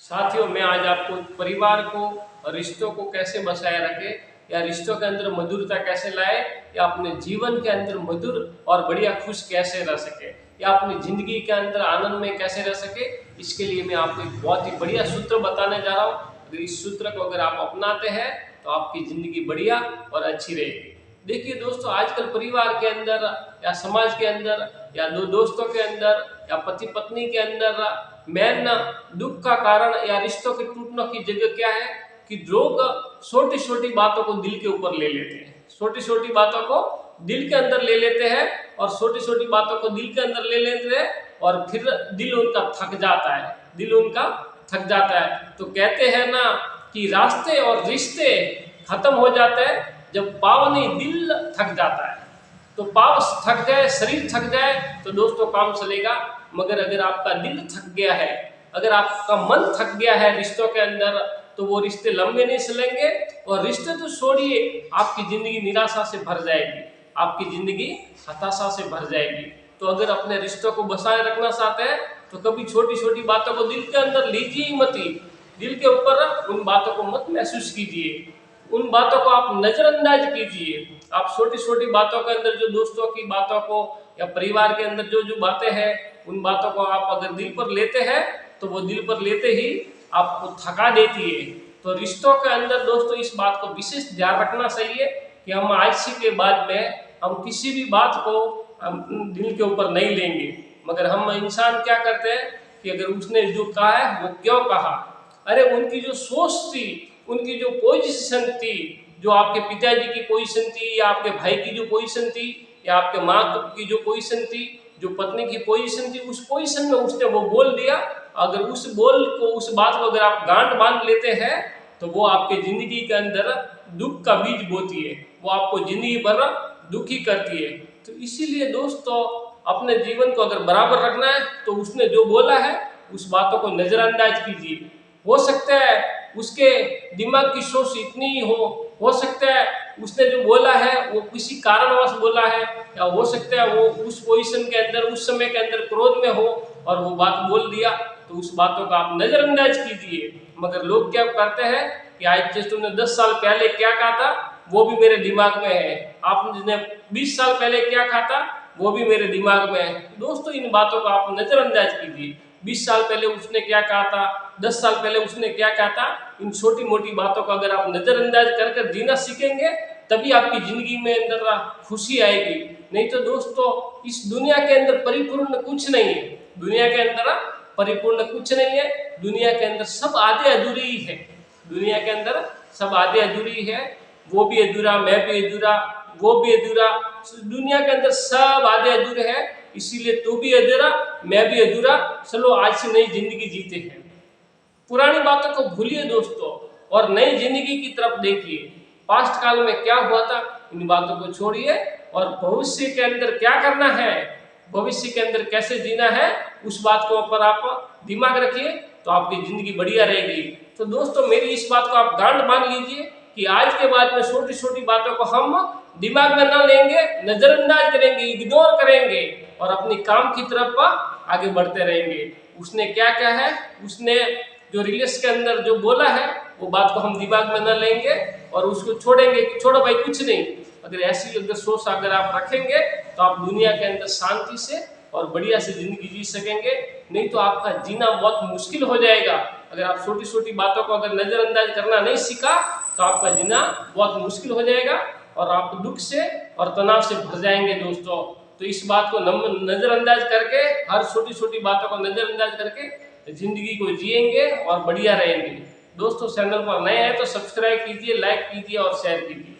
साथियों, मैं आज आपको परिवार को और रिश्तों को कैसे बसाए रखे या रिश्तों के अंदर मधुरता कैसे लाए या अपने जीवन के अंदर मधुर और बढ़िया खुश कैसे रह सके या अपनी जिंदगी के अंदर आनंद में कैसे रह सके, इसके लिए मैं आपको एक बहुत ही बढ़िया सूत्र बताने जा रहा हूँ। अगर इस सूत्र को अगर आप अपनाते हैं तो आपकी जिंदगी बढ़िया और अच्छी रहेगी। देखिए दोस्तों, आजकल परिवार के अंदर या समाज के अंदर या दो दोस्तों के अंदर या पति पत्नी के अंदर मेन दुख का कारण या रिश्तों के टूटने की जगह क्या है कि लोग छोटी छोटी बातों को दिल के ऊपर ले लेते हैं, छोटी छोटी बातों को दिल के अंदर ले लेते हैं और छोटी छोटी बातों को दिल के अंदर ले लेते हैं और फिर दिल उनका थक जाता है, दिल उनका थक जाता है। तो कहते हैं ना कि रास्ते और रिश्ते खत्म हो जाते हैं जब पाव नहीं दिल थक जाता है। तो पाव थक जाए, शरीर थक जाए तो दोस्तों काम चलेगा, मगर अगर आपका दिल थक गया है, अगर आपका मन थक गया है रिश्तों के अंदर, तो वो रिश्ते लंबे नहीं चलेंगे और रिश्ते तो छोड़िए, आपकी जिंदगी निराशा से भर जाएगी, आपकी जिंदगी हताशा से भर जाएगी। तो अगर अपने रिश्तों को बसाए रखना चाहते हैं तो कभी छोटी छोटी बातों को दिल के अंदर लीजिए ही मत, दिल के ऊपर उन बातों को मत महसूस कीजिए, उन बातों को आप नजरअंदाज कीजिए। आप छोटी छोटी बातों के अंदर जो दोस्तों की बातों को या परिवार के अंदर जो जो बातें हैं उन बातों को आप अगर दिल पर लेते हैं तो वो दिल पर लेते ही आपको थका देती है। तो रिश्तों के अंदर दोस्तों इस बात को विशेष ध्यान रखना चाहिए कि हम आज से के बाद में हम किसी भी बात को दिल के ऊपर नहीं लेंगे, मगर हम इंसान क्या करते हैं कि अगर उसने जो कहा है वो क्यों कहा, अरे उनकी जो सोच थी, उनकी जो पोजीशन थी, जो आपके पिताजी की पोजीशन थी या आपके भाई की जो पोजीशन थी या आपके माँ की जो पोजीशन थी, जो पत्नी की पोजीशन थी, उस पोजीशन में उसने वो बोल दिया। अगर उस बोल को, उस बात को अगर आप गांठ बांध लेते हैं तो वो आपके जिंदगी के अंदर दुख का बीज बोती है, वो आपको जिंदगी भर दुखी करती है। तो इसीलिए दोस्तों अपने जीवन को अगर बराबर रखना है तो उसने जो बोला है उस बातों को नजरअंदाज कीजिए। हो सकता है उसके दिमाग की सोच इतनी ही हो सकता है उसने जो बोला है वो किसी कारणवश बोला है, या हो सकता है वो उस पोजीशन के अंदर उस समय के अंदर क्रोध में हो और वो बात बोल दिया। तो उस बातों का आप नजरअंदाज कीजिए। मगर लोग क्या करते हैं कि आज जैसे तुमने 10 साल पहले क्या कहा था वो भी मेरे दिमाग में है, आपने 20 साल पहले क्या कहा था वो भी मेरे दिमाग में है। दोस्तों इन बातों का आप नजरअंदाज कीजिए। 20 साल पहले उसने क्या कहा था, 10 साल पहले उसने क्या कहा था, इन छोटी मोटी बातों को अगर आप नजरअंदाज कर जीना सीखेंगे तभी आपकी जिंदगी में अंदर खुशी आएगी। नहीं तो दोस्तों इस दुनिया के अंदर परिपूर्ण कुछ नहीं है, दुनिया के अंदर परिपूर्ण कुछ नहीं है, दुनिया के अंदर सब आधे अधूरे ही है, दुनिया के अंदर सब आधे अधूरी है। वो भी अधूरा, मैं भी अधूरा, वो भी अधूरा, दुनिया के अंदर सब आधे अधूरे हैं। इसीलिए तू भी अधूरा, मैं भी अधूरा, चलो आज से नई जिंदगी जीते हैं। पुरानी बातों को भूलिए दोस्तों और नई जिंदगी की तरफ देखिए। पास्ट काल में क्या हुआ था इन बातों को छोड़िए और भविष्य के अंदर क्या करना है, भविष्य के अंदर कैसे जीना है, उस बात को ऊपर आप दिमाग रखिए तो आपकी जिंदगी बढ़िया रहेगी। तो दोस्तों मेरी इस बात को आप गांठ बांध लीजिए कि आज के बाद में छोटी छोटी बातों को हम दिमाग में न लेंगे, नजरअंदाज करेंगे, इग्नोर करेंगे और अपनी काम की तरफ आगे बढ़ते रहेंगे। उसने क्या क्या है, उसने जो रिलेश के अंदर जो बोला है वो बात को हम दिमाग में न लेंगे और उसको छोड़ेंगे कि छोड़ो भाई कुछ नहीं। अगर ऐसी अगर सोच अगर आप रखेंगे तो आप दुनिया के अंदर शांति से और बढ़िया से जिंदगी जी सकेंगे। नहीं तो आपका जीना बहुत मुश्किल हो जाएगा। अगर आप छोटी छोटी बातों को अगर नजरअंदाज करना नहीं सीखा तो आपका जीना बहुत मुश्किल हो जाएगा और आप दुख से और तनाव से भर जाएंगे दोस्तों। तो इस बात को नजरअंदाज करके, हर छोटी छोटी बातों को नजरअंदाज करके जिंदगी को जिएंगे और बढ़िया रहेंगे। दोस्तों चैनल पर नए हैं तो सब्सक्राइब कीजिए, लाइक कीजिए और शेयर कीजिए।